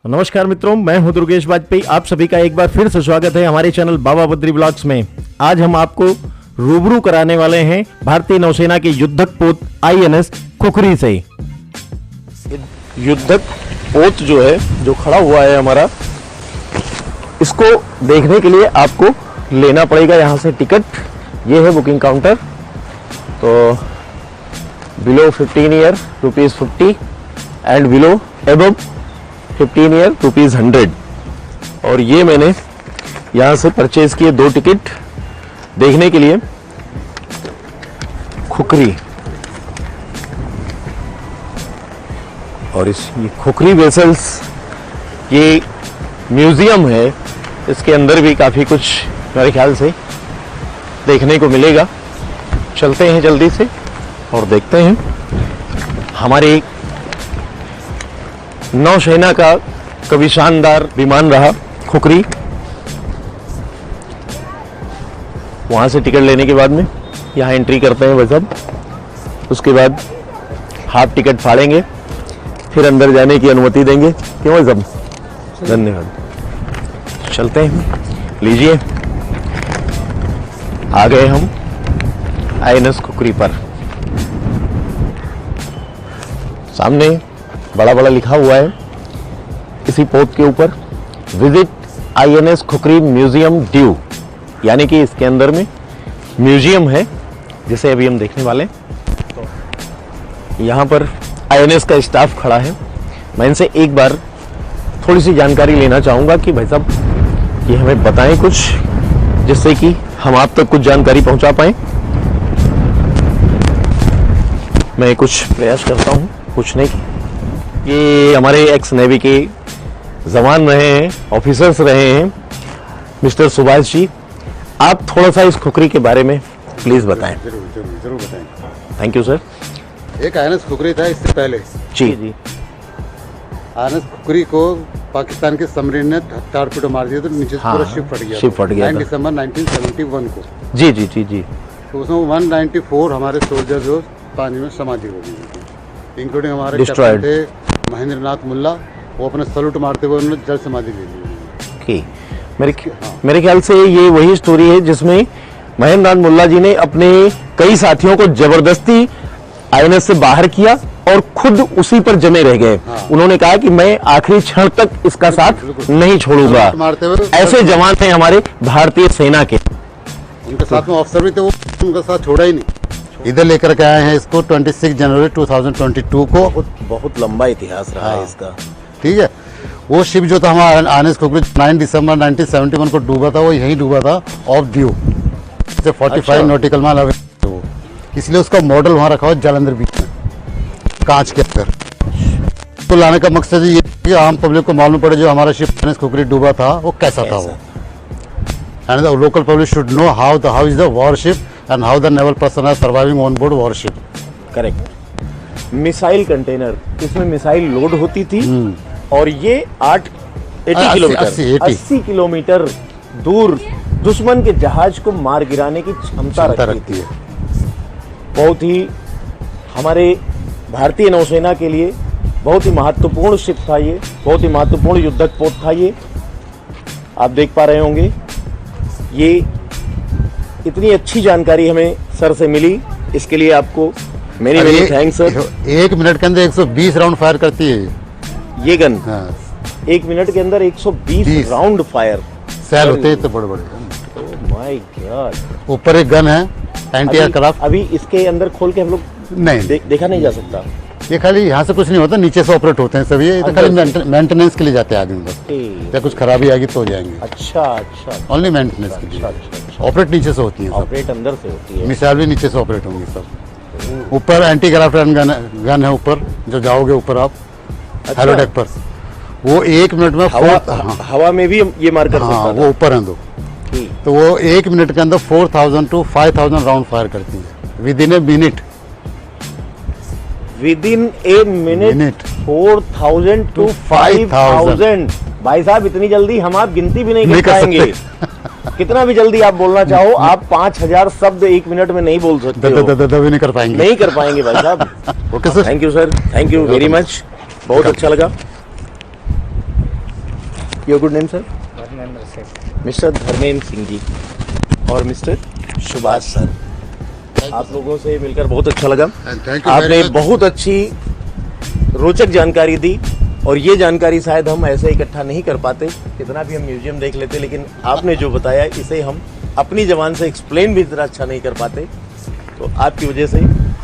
नमस्कार मित्रों, मैं हूं दुर्गेश वाजपेयी। आप सभी का एक बार फिर से स्वागत है हमारे चैनल बाबा बद्री ब्लॉग्स में। आज हम आपको रूबरू कराने वाले हैं भारतीय नौसेना के युद्धक पोत INS खुखरी से। युद्धक पोत जो है, जो खड़ा हुआ है हमारा, इसको देखने के लिए आपको लेना पड़ेगा यहाँ से टिकट। ये है बुकिंग काउंटर। तो below 15 year ₹50 and below above 15 year ₹100। और ये मैंने यहाँ से परचेज किए 2 टिकट देखने के लिए खुखरी। और ये खुखरी वेसल्स, ये म्यूजियम है, इसके अंदर भी काफी कुछ मेरे ख्याल से देखने को मिलेगा। चलते हैं जल्दी से और देखते हैं। हमारी नौसेना का कभी शानदार विमान रहा खुखरी। वहां से टिकट लेने के बाद में यहाँ एंट्री करते हैं वह सब। उसके बाद हाफ टिकट फाड़ेंगे, फिर अंदर जाने की अनुमति देंगे। क्यों सब? धन्यवाद। चलते हैं, लीजिए। आ गए हम INS खुखरी पर। सामने बड़ा बड़ा लिखा हुआ है इसी पोत के ऊपर, visit INS khukri museum due, यानी कि इसके अंदर में म्यूजियम है जिसे अभी हम देखने वाले हैं। तो यहाँ पर INS का स्टाफ खड़ा है। मैं इनसे एक बार थोड़ी सी जानकारी लेना चाहूँगा कि भाई साहब ये हमें बताएं कुछ, जिससे कि हम आप तक कुछ जानकारी पहुँचा पाएं। मैं कुछ प्रयास करता हूँ पूछने की। ये हमारे एक्स नेवी के जवान रहे हैं, ऑफिसर्स रहे हैं, मिस्टर सुभाष जी। आप थोड़ा सा इस खुखरी के बारे में प्लीज बताएं। जरूर बताएं। Thank you sir. एक INS खुखरी था इससे पहले। जी। INS खुखरी को पाकिस्तान के सबमरीन ने टारपीडो मार दिया, तो नीचे से पूरा शिप फट गया। शिप फट गया 9 दिसंबर 1971 को। जी जी जी जी। तो उसमें 194 हमारे सोल्जर जो पानी में समाधि हो गए थे, इंक्लूडिंग हमारे कैप्टन थे महेंद्र नाथ मुल्ला। वो अपने सल्यूट मारते हुए उन्होंने जल समाधि ले ली। मेरे ख्याल से ये वही स्टोरी है जिसमें महेंद्र नाथ मुल्ला जी ने अपने कई साथियों को जबरदस्ती INS से बाहर किया और खुद उसी पर जमे रह गए। उन्होंने कहा कि मैं आखिरी क्षण तक इसका साथ नहीं छोड़ूंगा। ऐसे जवान थे हमारे भारतीय सेना के। उनके साथ में ऑफिसर भी थे, वो उनका साथ छोड़ा ही नहीं। इधर लेकर के आए हैं इसको 26 जनवरी 2022 को। बहुत लंबा इतिहास रहा है इसका। ठीक है। वो शिप जो था हमारा INS खुखरी 9 दिसंबर 1971 को डूबा था, वो यहीं डूबा था ऑफ ड्यू से 45 नॉटिकल माइल अवे। तो इसलिए उसका मॉडल वहाँ रखा हुआ जालंधर बीच में, कांच के अंदर। तो लाने का मकसद ये कि आम पब्लिक को मालूम पड़े जो हमारा शिप INS खुखरी डूबा था वो कैसा था वो। And the local public should know how is the worship and how the naval personnel are surviving on board warship. Correct. Missile container, इसमें मिसाइल लोड होती थी और ये 80 किलोमीटर दूर दुश्मन के जहाज को मार गिराने की क्षमता रखती है। बहुत ही हमारे भारतीय नौसेना के लिए बहुत ही महत्वपूर्ण शिप था ये, बहुत ही महत्वपूर्ण युद्धक पोत था ये। आप देख पा रहे होंगे। ये इतनी अच्छी जानकारी हमें सर से मिली, इसके लिए आपको मेरी वेरी थैंक्स सर। 1 मिनट के अंदर 120 राउंड फायर करती है ये गन। 1 मिनट के अंदर 120 राउंड फायर सेल होते हैं, तो बड़े बड़े। Oh my God. ऊपर एक गन है एंटी एयरक्राफ्ट। अभी इसके अंदर खोल के हम लोग नहीं देखा नहीं जा सकता। ये खाली यहाँ से कुछ नहीं होता, नीचे से ऑपरेट होते हैं सभी। ये तो खाली मेंटेनेंस के लिए जाते हैं आदमी बस, या कुछ खराबी आएगी तो जाएंगे। अच्छा अच्छा। ओनली मेंटेनेंस के लिए। ऑपरेट नीचे से होती है, ऑपरेट अंदर से होती है। मिसाइल भी नीचे से ऑपरेट होंगी सब। ऊपर एंटी एयरक्राफ्ट गन है ऊपर, जो जाओगे ऊपर आप हेलोडेक पर, वो 1 मिनट में हवा में भी ये मार कर सकता है। वो ऊपर है दो, तो वो 1 मिनट के अंदर 4000 to 5000 राउंड फायर करती है with in a minute. Within a minute 4000 to 5000। भाई साहब, इतनी जल्दी हम आप गिनती भी नहीं कर पाएंगे। कितना भी जल्दी आप बोलना चाहो, आप 5000 शब्द 1 मिनट में नहीं बोल सकते हो। भी नहीं कर पाएंगे, नहीं कर पाएंगे भाई साहब। Okay sir, thank you sir, thank you very much, बहुत अच्छा लगा। Your good name sir? Dharmendra Singh. Mister Dharmendra Singh ji और मिस्टर सुभाष सर, आप लोगों से मिलकर बहुत अच्छा लगा। थैंक यू आपने बहुत अच्छी रोचक जानकारी दी और ये जानकारी शायद हम ऐसे इकट्ठा नहीं कर पाते, कितना भी हम म्यूजियम देख लेते, लेकिन आपने जो बताया इसे हम अपनी जबान से एक्सप्लेन भी इतना अच्छा नहीं कर पाते। तो आपकी वजह से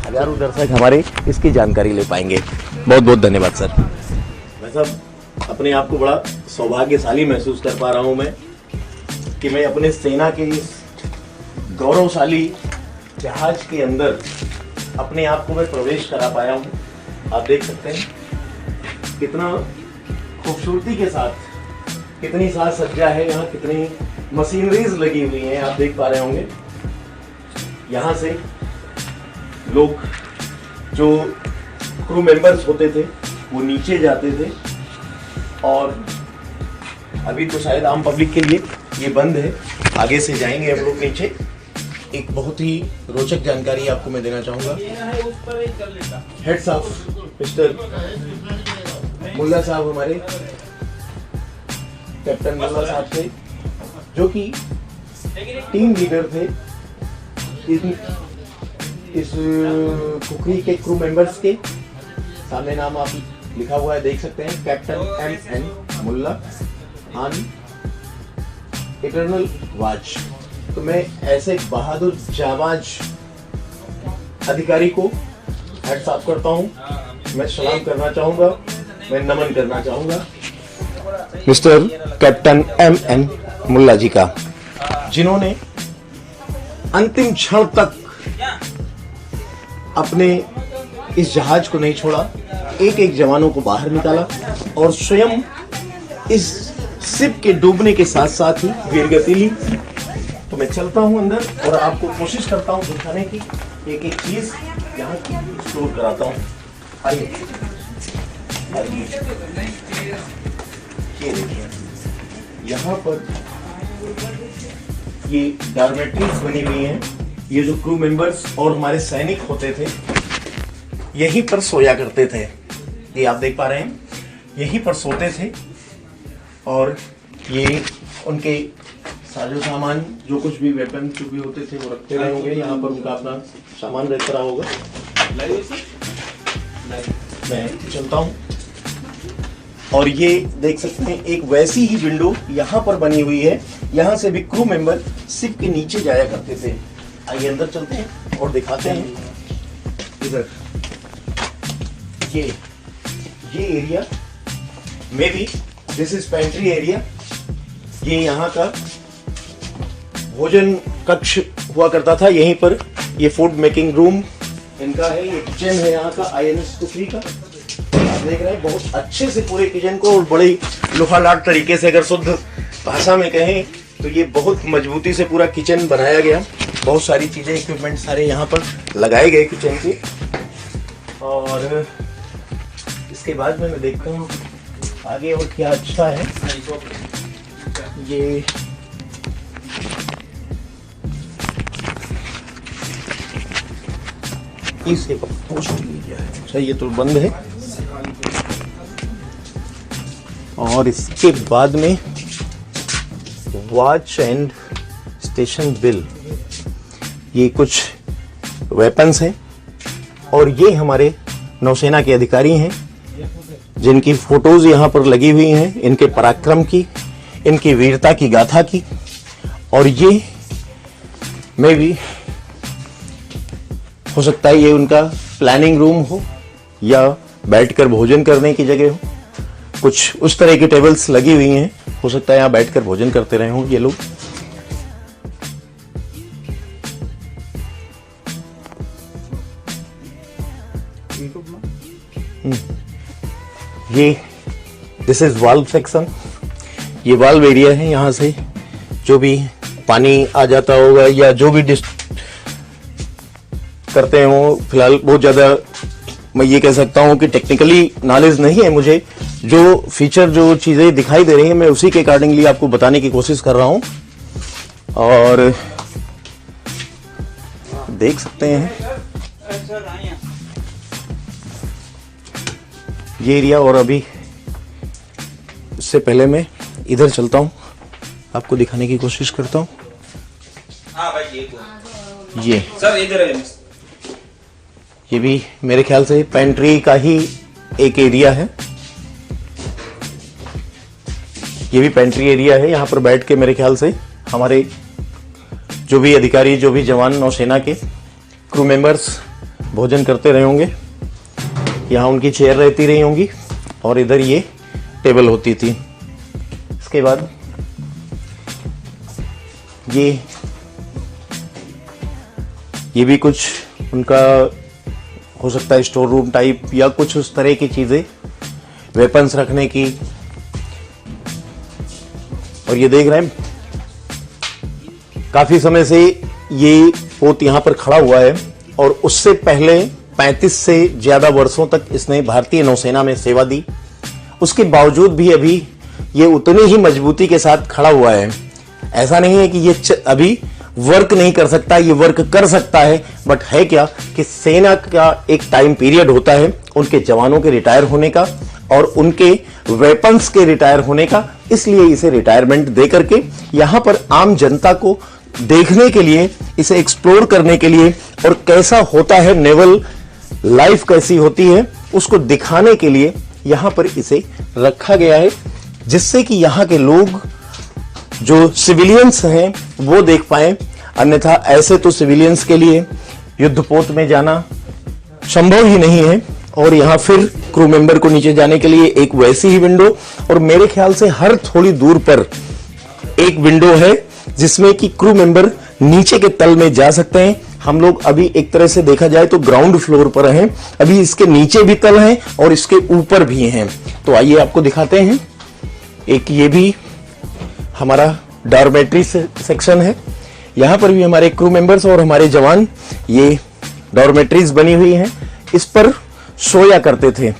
हजारों दर्शक हमारे इसकी जानकारी ले पाएंगे। बहुत बहुत धन्यवाद सर। मैं सब अपने आप को बड़ा सौभाग्यशाली महसूस कर पा रहा हूँ मैं कि मैं अपने सेना के इस गौरवशाली जहाज के अंदर अपने आप को मैं प्रवेश करा पाया हूँ। आप देख सकते हैं कितना खूबसूरती के साथ, कितनी साज सज्जा है यहाँ, कितनी मशीनरीज लगी हुई हैं, आप देख पा रहे होंगे। यहाँ से लोग जो क्रू मेंबर्स होते थे वो नीचे जाते थे और अभी तो शायद आम पब्लिक के लिए ये बंद है, आगे से जाएंगे हम लोग नीचे। एक बहुत ही रोचक जानकारी आपको मैं देना चाहूँगा। हेड्स ऑफ मिस्टर मुल्ला साहब, हमारे कैप्टन मुल्ला साहब थे जो कि टीम लीडर थे इस कुकरी के क्रू मेंबर्स के। सामने नाम आप लिखा हुआ है, देख सकते हैं, captain M.N. Mulla on eternal watch. तो मैं ऐसे बहादुर जाबाज अधिकारी को हैट्स ऑफ करता हूं, मैं सलाम करना चाहूंगा, मैं नमन करना चाहूंगा मिस्टर कैप्टन M.N. मुल्ला जी का, जिन्होंने अंतिम क्षण तक अपने इस जहाज को नहीं छोड़ा, एक एक जवानों को बाहर निकाला और स्वयं इस शिप के डूबने के साथ साथ ही वीरगति ली। तो मैं चलता हूं अंदर और आपको कोशिश करता हूं दिखाने की, एक एक चीज यहाँ की एक्सप्लोर कराता हूं। आइए ये देखिए, यहाँ पर ये डॉर्मेटरीज बनी हुई हैं। ये जो क्रू मेंबर्स और हमारे सैनिक होते थे यहीं पर सोया करते थे। ये आप देख पा रहे हैं, यहीं पर सोते थे और ये उनके साजो सामान, जो कुछ भी वेपन जो भी होते थे वो रखते रहे होंगे। यहाँ पर उनका अपना सामान रहता रहा होगा। मैं चलता हूँ और ये देख सकते हैं एक वैसी ही विंडो यहाँ पर बनी हुई है। यहाँ से भी क्रू मेंबर शिप के नीचे जाया करते थे। आइए अंदर चलते हैं और दिखाते हैं। इधर ये एरिया में भी, दिस इज पेंट्री एरिया। ये यहाँ का भोजन कक्ष हुआ करता था। यहीं पर ये फूड मेकिंग रूम इनका है। ये किचन है यहाँ का INS कुकरी का। आप देख रहे हैं बहुत अच्छे से पूरे किचन को, और बड़ी लोहालाट तरीके से, अगर शुद्ध भाषा में कहें तो ये बहुत मजबूती से पूरा किचन बनाया गया। बहुत सारी चीजें, इक्विपमेंट सारे यहाँ पर लगाए गए किचन के। और इसके बाद में मैं देखता हूँ आगे और क्या अच्छा है। ये इसे पोस्ट एरिया है। अच्छा, ये तो बंद है। और इसके बाद में वॉच एंड स्टेशन बिल, ये कुछ वेपन्स हैं और ये हमारे नौसेना के अधिकारी हैं जिनकी फोटोज यहाँ पर लगी हुई हैं, इनके पराक्रम की, इनकी वीरता की गाथा की। और ये में भी हो सकता है ये उनका प्लानिंग रूम हो या बैठकर भोजन करने की जगह हो। कुछ उस तरह की टेबल्स लगी हुई हैं, हो सकता है यहाँ बैठकर भोजन करते रहे हों ये लोग। ये दिस इज वाल्व सेक्शन। ये वाल्व एरिया है। यहाँ से जो भी पानी आ जाता होगा या जो भी डिश करते हो, फिलहाल बहुत ज्यादा मैं ये कह सकता हूँ कि टेक्निकली नॉलेज नहीं है मुझे। जो फीचर, जो चीजें दिखाई दे रही हैं, मैं उसी के अकॉर्डिंगली आपको बताने की कोशिश कर रहा हूँ। और देख सकते हैं ये एरिया। और अभी इससे पहले मैं इधर चलता हूँ, आपको दिखाने की कोशिश करता हूँ। हाँ भाई ये ये सर इधर है। ये भी मेरे ख्याल से पेंट्री का ही एक एरिया है। ये भी पेंट्री एरिया है। यहाँ पर बैठ के मेरे ख्याल से हमारे जो भी अधिकारी, जो भी जवान नौसेना के क्रू मेंबर्स भोजन करते रहे होंगे। यहाँ उनकी चेयर रहती रही होंगी और इधर ये टेबल होती थी। इसके बाद ये भी कुछ उनका हो सकता है स्टोर रूम टाइप या कुछ उस तरह की चीजें, वेपन्स रखने की। और ये देख रहे हैं काफी समय से ये पोत यहां पर खड़ा हुआ है और उससे पहले 35 से ज्यादा वर्षों तक इसने भारतीय नौसेना में सेवा दी। उसके बावजूद भी अभी ये उतनी ही मजबूती के साथ खड़ा हुआ है। ऐसा नहीं है कि ये अभी वर्क नहीं कर सकता, ये वर्क कर सकता है। बट है क्या कि सेना का एक टाइम पीरियड होता है उनके जवानों के रिटायर होने का और उनके वेपन्स के रिटायर होने का, इसलिए इसे रिटायरमेंट दे करके यहां पर आम जनता को देखने के लिए, इसे एक्सप्लोर करने के लिए और कैसा होता है नेवल लाइफ कैसी होती है उसको दिखाने के लिए यहां पर इसे रखा गया है, जिससे कि यहां के लोग जो सिविलियंस हैं वो देख पाए। अन्यथा ऐसे तो सिविलियंस के लिए युद्धपोत में जाना संभव ही नहीं है। और यहां फिर क्रू मेंबर को नीचे जाने के लिए एक वैसी ही विंडो, और मेरे ख्याल से हर थोड़ी दूर पर एक विंडो है जिसमें कि क्रू मेंबर नीचे के तल में जा सकते हैं। हम लोग अभी एक तरह से देखा जाए तो ग्राउंड फ्लोर पर हैं, अभी इसके नीचे भी तल हैं और इसके ऊपर भी हैं। तो आइए आपको दिखाते हैं। एक ये भी हमारा डॉर्मेट्री सेक्शन है। यहां पर भी हमारे क्रू मेंबर्स और हमारे जवान, ये डॉर्मेट्रीज बनी हुई हैं, इस पर सोया करते थे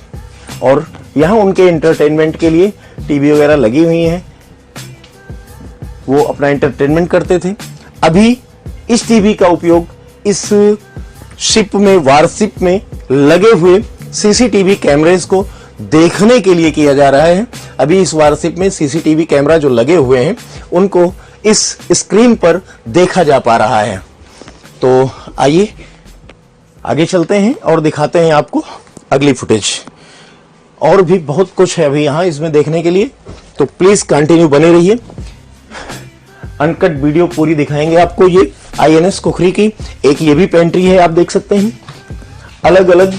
और यहां उनके एंटरटेनमेंट के लिए टीवी वगैरह लगी हुई हैं, वो अपना एंटरटेनमेंट करते थे। अभी इस टीवी का उपयोग इस शिप में, वारशिप में लगे हुए सीसीटीवी कैमरेज को देखने के लिए किया जा रहा है। अभी इस वारशिप में सीसीटीवी कैमरा जो लगे हुए हैं उनको इस स्क्रीन पर देखा जा पा रहा है। तो आइए आगे चलते हैं और दिखाते हैं आपको अगली फुटेज। और भी बहुत कुछ है अभी यहां इसमें देखने के लिए, तो प्लीज कंटिन्यू बने रहिए। अनकट वीडियो पूरी दिखाएंगे आपको। ये आईएनएस खुखरी की एक ये भी पेंट्री है, आप देख सकते हैं। अलग अलग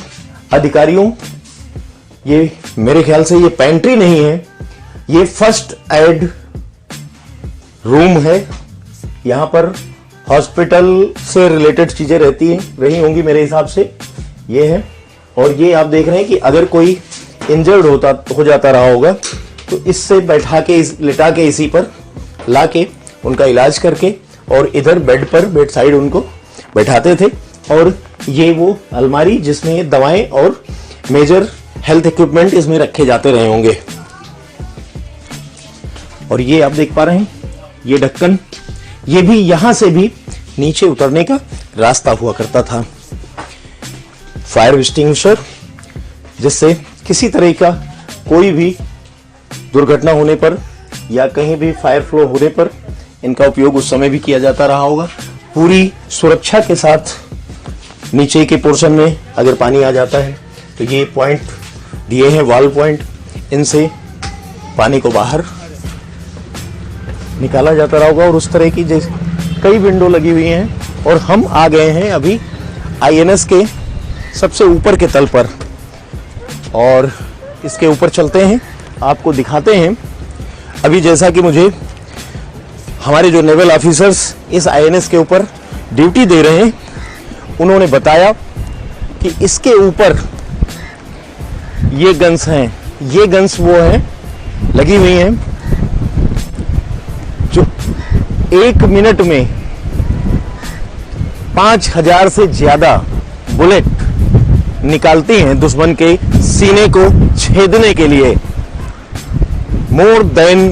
अधिकारियों, ये मेरे ख्याल से ये पेंट्री नहीं है, ये फर्स्ट एड रूम है। यहां पर हॉस्पिटल से रिलेटेड चीजें रही होंगी मेरे हिसाब से, ये है। और ये आप देख रहे हैं कि अगर कोई इंजर्ड हो जाता रहा होगा तो इससे बैठा के, लिटा के इसी पर ला के उनका इलाज करके और इधर बेड पर, बेड साइड उनको बैठाते थे। और ये वो अलमारी जिसमें ये दवाएं और मेजर हेल्थ इक्विपमेंट इसमें रखे जाते रहे होंगे। और ये आप देख पा रहे हैं ये ढक्कन, ये भी यहां से भी नीचे उतरने का रास्ता हुआ करता था। फायर एक्सटिंग्विशर, जिससे किसी तरह का कोई भी दुर्घटना होने पर या कहीं भी फायर फ्लो होने पर इनका उपयोग उस समय भी किया जाता रहा होगा। पूरी सुरक्षा के साथ नीचे के पोर्शन में अगर पानी आ जाता है तो ये पॉइंट दिए हैं, वाल पॉइंट, इनसे पानी को बाहर निकाला जाता रहा होगा। और उस तरह की जैसे कई विंडो लगी हुई हैं। और हम आ गए हैं अभी आईएनएस के सबसे ऊपर के तल पर, और इसके ऊपर चलते हैं, आपको दिखाते हैं। अभी जैसा कि मुझे हमारे जो नेवल ऑफिसर्स इस आईएनएस के ऊपर ड्यूटी दे रहे हैं, उन्होंने बताया कि इसके ऊपर ये गन्स हैं, ये गन्स वो हैं लगी हुई हैं जो 1 मिनट में 5000 से ज्यादा बुलेट निकालती हैं दुश्मन के सीने को छेदने के लिए। More than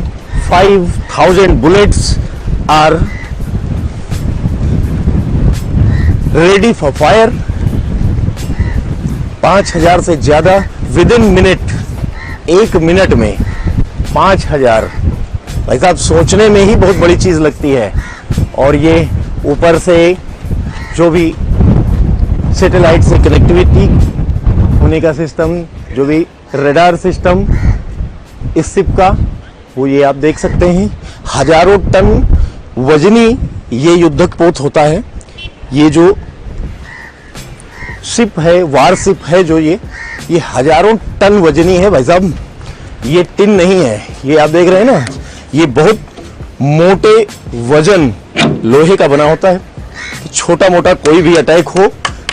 5000 bullets are ready for fire. 5000 से ज्यादा विद इन मिनट, 1 मिनट में 5000 भाई साहब सोचने में ही बहुत बड़ी चीज लगती है। और ये ऊपर से जो भी सैटेलाइट से कनेक्टिविटी होने का सिस्टम, जो भी रडार सिस्टम इस शिप का, वो ये आप देख सकते हैं। हजारों टन वजनी ये युद्धक पोत होता है। ये जो शिप है, वार शिप है जो ये हजारों टन वजनी है भाई साहब। ये टिन नहीं है, ये आप देख रहे हैं ना, ये बहुत मोटे वजन लोहे का बना होता है कि छोटा मोटा कोई भी अटैक हो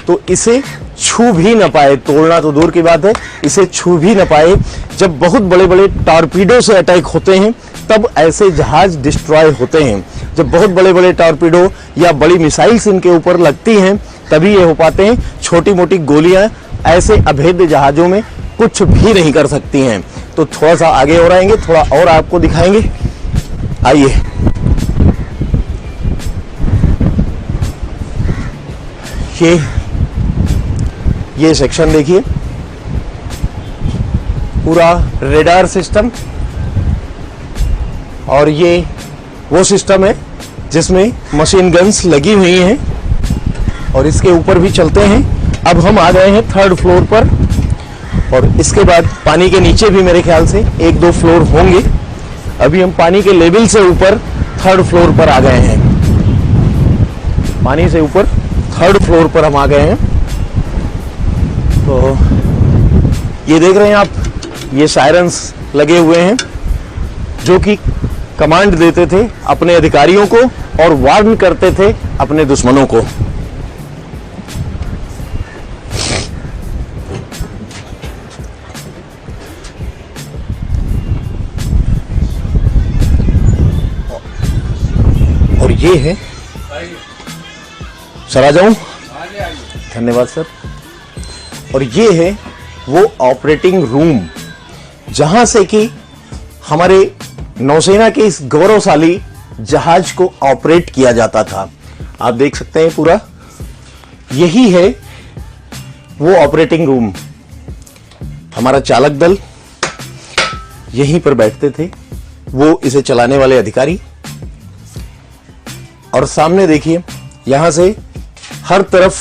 तो इसे छू भी न पाए, तोड़ना तो दूर की बात है, इसे छू भी न पाए। जब बहुत बड़े बड़े टॉर्पीडो से अटैक होते हैं तब ऐसे जहाज डिस्ट्रॉय होते हैं। जब बहुत बड़े बड़े टॉर्पीडो या बड़ी मिसाइल्स इनके ऊपर लगती हैं तभी ये हो पाते हैं। छोटी मोटी गोलियां ऐसे अभेद्य जहाजों में कुछ भी नहीं कर सकती हैं। तो थोड़ा सा आगे और आएंगे, थोड़ा और आपको दिखाएंगे, आइए। ये सेक्शन देखिए, पूरा रेडार सिस्टम, और ये वो सिस्टम है जिसमें मशीन गन्स लगी हुई हैं। और इसके ऊपर भी चलते हैं। अब हम आ गए हैं 3rd फ्लोर पर, और इसके बाद पानी के नीचे भी मेरे ख्याल से 1-2 फ्लोर होंगे। अभी हम पानी के लेवल से ऊपर 3rd फ्लोर पर आ गए हैं। पानी से ऊपर 3rd फ्लोर पर हम आ गए हैं। तो ये देख रहे हैं आप, ये सायरन्स लगे हुए हैं जो कि कमांड देते थे अपने अधिकारियों को और वार्न करते थे अपने दुश्मनों को। और ये है, सर आ जाऊं? धन्यवाद सर। और ये है वो ऑपरेटिंग रूम जहां से कि हमारे नौसेना के इस गौरवशाली जहाज को ऑपरेट किया जाता था। आप देख सकते हैं पूरा यही है वो ऑपरेटिंग रूम। हमारा चालक दल यहीं पर बैठते थे, वो इसे चलाने वाले अधिकारी। और सामने देखिए, यहां से हर तरफ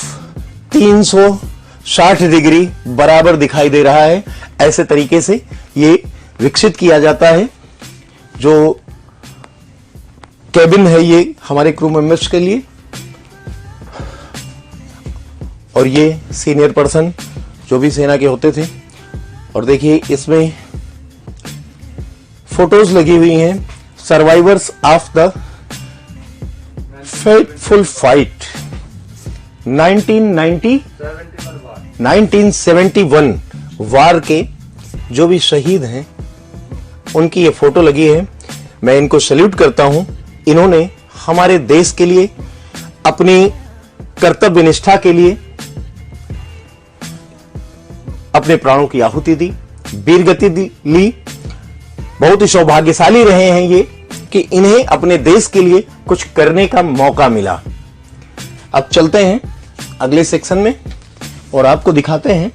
360 डिग्री बराबर दिखाई दे रहा है। ऐसे तरीके से ये विकसित किया जाता है। जो कैबिन है ये हमारे क्रू मेंबर्स के लिए। और ये सीनियर पर्सन जो भी सेना के होते थे। और देखिए इसमें फोटोज लगी हुई हैं, survivors of the fateful fight 1971 वार के जो भी शहीद हैं उनकी ये फोटो लगी है। मैं इनको सैल्यूट करता हूं। इन्होंने हमारे देश के लिए अपनी कर्तव्य निष्ठा के लिए अपने प्राणों की आहुति दी, वीरगति ली। बहुत ही सौभाग्यशाली रहे हैं ये कि इन्हें अपने देश के लिए कुछ करने का मौका मिला। अब चलते हैं अगले सेक्शन में और आपको दिखाते हैं।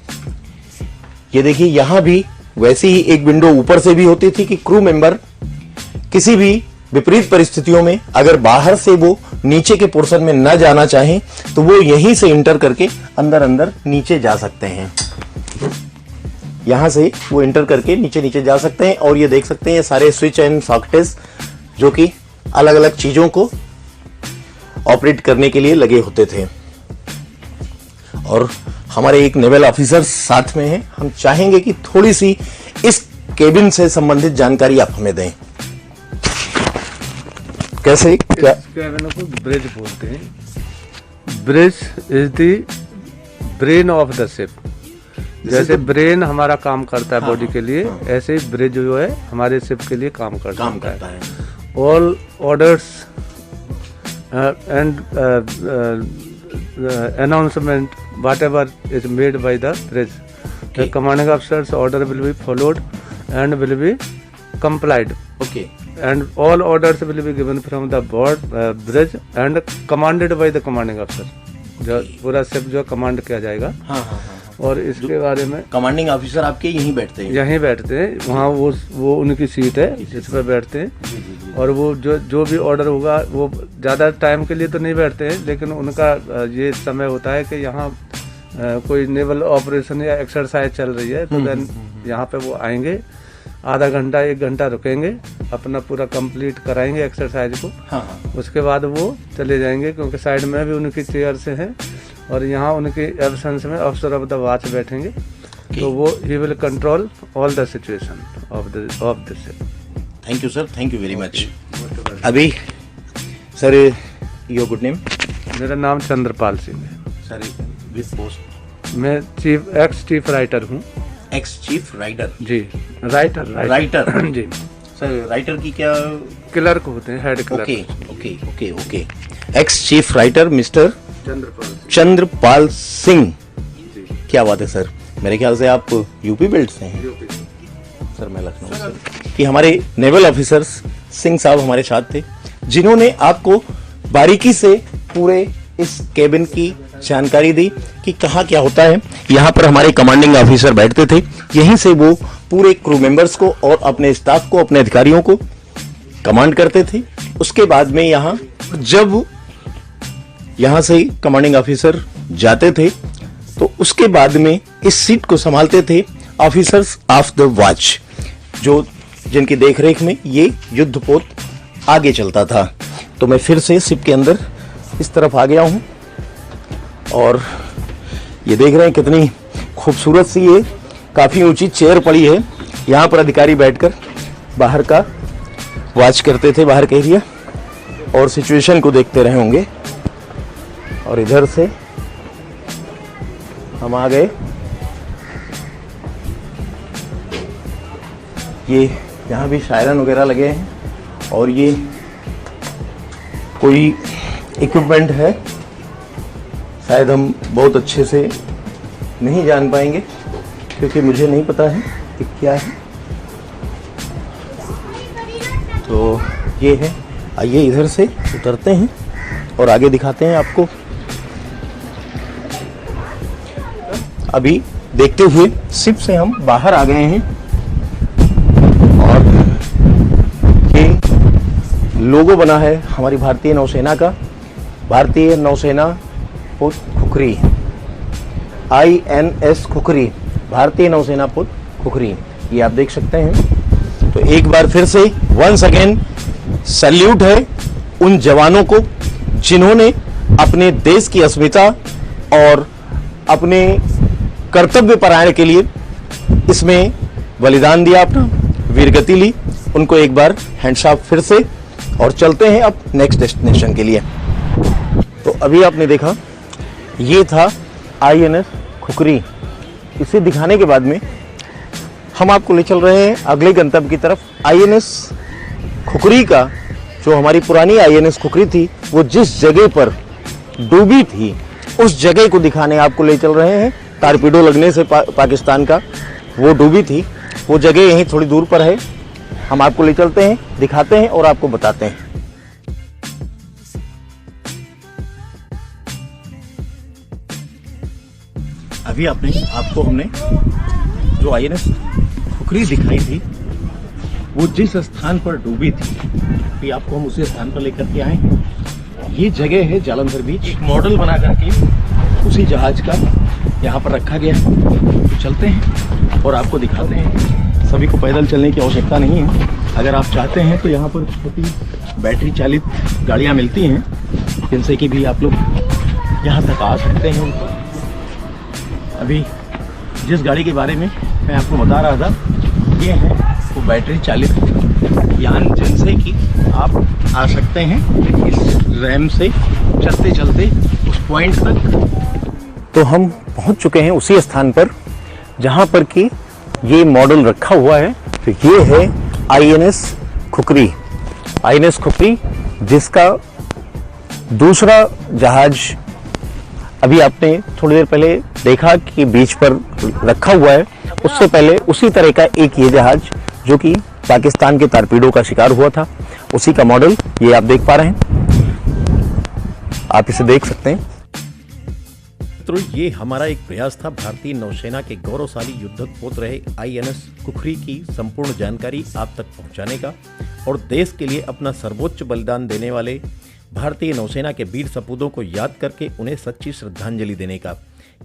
ये देखिए, यहां भी वैसी ही एक विंडो ऊपर से भी होती थी कि क्रू मेंबर किसी भी विपरीत परिस्थितियों में अगर बाहर से वो नीचे के पोर्शन में न जाना चाहें तो वो यहीं से इंटर करके अंदर अंदर नीचे जा सकते हैं। यहां से वो इंटर करके नीचे नीचे जा सकते हैं। और ये देख सकते हैं ये सारे स्विच एंड सॉकेट्स जो कि अलग अलग चीजों को ऑपरेट करने के लिए लगे होते थे। और हमारे एक नेवल ऑफिसर साथ में हैं। हम चाहेंगे कि थोड़ी सी इस केबिन से संबंधित जानकारी आप हमें दें। कैसे, क्या केबिन को ब्रिज बोलते हैं। Bridge is the brain of the ship. जैसे ब्रेन हमारा काम करता है बॉडी के लिए, ऐसे ही ब्रिज जो है हमारे शिप के लिए काम करता है। All orders and announcement whatever is made by the bridge, the commanding officer's order will be followed and will be complied. Okay. And all orders will be given from the board bridge and commanded by the commanding officer. जो पूरा ship जो command किया जाएगा। हाँ। और इसके बारे में कमांडिंग ऑफिसर आपके यहीं बैठते हैं? यहीं बैठते हैं, वहाँ वो उनकी सीट है जिस पर बैठते हैं। और वो जो भी ऑर्डर होगा वो ज़्यादा टाइम के लिए तो नहीं बैठते हैं, लेकिन उनका ये समय होता है कि यहाँ कोई नेवल ऑपरेशन या एक्सरसाइज चल रही है तो देन यहाँ पे वो आएंगे, आधा घंटा 1 घंटा रुकेंगे, अपना पूरा कंप्लीट कराएंगे एक्सरसाइज को। हाँ। उसके बाद वो चले जाएंगे, क्योंकि साइड में भी उनकी चेयर से हैं और यहाँ उनकी एब्सेंस में ऑफिसर ऑफ द वॉच बैठेंगे। तो वो ही will control all the situation of this. Thank you sir, thank you very much. अभी सर योर गुड नेम? मेरा नाम चंद्रपाल सिंह है सर। With post? मैं एक्स चीफ राइटर हूँ। Ex chief writer? जी, राइटर जी सर। राइटर की क्या? क्लर्क होते हैं, head clerk. Okay okay okay okay. Ex chief writer mister Chandrapal Singh. क्या बात है सर। मेरे ख्याल से आप यूपी बेल्ट से हैं? सर मैं लखनऊ से। कि हमारे नेवल ऑफिसर्स सिंह साहब हमारे साथ थे, जिन्होंने आपको बारीकी से पूरे इस केबिन की जानकारी दी कि कहाँ क्या होता है। यहाँ पर हमारे कमांडिंग ऑफिसर बैठते थे, यहीं से वो पूरे क्रू मेंबर्स को और अपने स्टाफ को, अपने अधिकारियों को कमांड करते थे। उसके बाद में यहाँ जब यहाँ से कमांडिंग ऑफिसर जाते थे तो उसके बाद में इस सीट को संभालते थे ऑफिसर्स ऑफ द वॉच, जो जिनकी देखरेख में ये युद्धपोत आगे चलता था। तो मैं फिर से शिप के अंदर इस तरफ आ गया हूं और ये देख रहे हैं कितनी खूबसूरत सी ये काफी ऊंची चेयर पड़ी है। यहाँ पर अधिकारी बैठकर बाहर का वॉच करते थे, बाहर का एरिया, और सिचुएशन को देखते रहे होंगे। और इधर से हम आ गए, ये यहाँ भी सायरन वगैरह लगे हैं और ये कोई इक्विपमेंट है, शायद हम बहुत अच्छे से नहीं जान पाएंगे क्योंकि मुझे नहीं पता है कि क्या है। तो ये है, आइए इधर से उतरते हैं और आगे दिखाते हैं आपको। अभी देखते हुए शिप से हम बाहर आ गए हैं और ये लोगो बना है हमारी भारतीय नौसेना का, भारतीय नौसेना पोत खुखरी, INS खुखरी, भारतीय नौसेना पोत खुखरी, ये आप देख सकते हैं। तो एक बार फिर से वंस अगेन सैल्यूट है उन जवानों को जिन्होंने अपने देश की अस्मिता और अपने कर्तव्य परायण के लिए इसमें बलिदान दिया, अपना वीरगति ली। उनको एक बार हैंडशॉक फिर से, और चलते हैं अब नेक्स्ट डेस्टिनेशन के लिए। तो अभी आपने देखा ये था INS खुखरी। इसे दिखाने के बाद में हम आपको ले चल रहे हैं अगले गंतव्य की तरफ। INS खुखरी का जो हमारी पुरानी INS खुखरी थी वो जिस जगह पर डूबी थी उस जगह को दिखाने आपको ले चल रहे हैं। टारपीडो लगने से पाकिस्तान का वो डूबी थी, वो जगह यहीं थोड़ी दूर पर है। हम आपको ले चलते हैं, दिखाते हैं और आपको बताते हैं। अभी आपको हमने जो INS खुखरी दिखाई थी वो जिस स्थान पर डूबी थी, अभी आपको हम उसी स्थान पर लेकर के आए हैं। ये जगह है जालंधर बीच। एक मॉडल बना करके उसी जहाज का यहाँ पर रखा गया है। तो चलते हैं और आपको दिखाते हैं। सभी को पैदल चलने की आवश्यकता नहीं है, अगर आप चाहते हैं तो यहाँ पर छोटी बैटरी चालित गाड़ियाँ मिलती हैं जिनसे कि भी आप लोग यहाँ तक आ सकते हैं। अभी जिस गाड़ी के बारे में मैं आपको बता रहा था ये है वो बैटरी चालित यान जिनसे कि आप आ सकते हैं इस रैम से चलते चलते उस पॉइंट तक। तो हम पहुंच चुके हैं उसी स्थान पर जहां पर कि ये मॉडल रखा हुआ है। तो ये है INS खुखरी, INS खुखरी जिसका दूसरा जहाज अभी आपने थोड़ी देर पहले देखा कि बीच पर रखा हुआ है। उससे पहले उसी तरह का एक ये जहाज जो कि पाकिस्तान के टारपीडो का शिकार हुआ था, उसी का मॉडल ये आप देख पा रहे हैं, आप इसे देख सकते हैं। मित्रों, ये हमारा एक प्रयास था भारतीय नौसेना के गौरवशाली युद्धक पोत रहे INS खुखरी की संपूर्ण जानकारी आप तक पहुंचाने का और देश के लिए अपना सर्वोच्च बलिदान देने वाले भारतीय नौसेना के वीर सपूतों को याद करके उन्हें सच्ची श्रद्धांजलि देने का।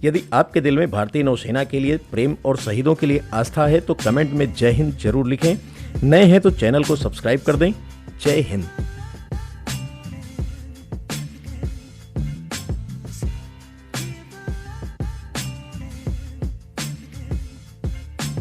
यदि आपके दिल में भारतीय नौसेना के लिए प्रेम और शहीदों के लिए आस्था है तो कमेंट में जय हिंद जरूर लिखें। नए हैं तो चैनल को सब्सक्राइब कर दें। जय हिंद।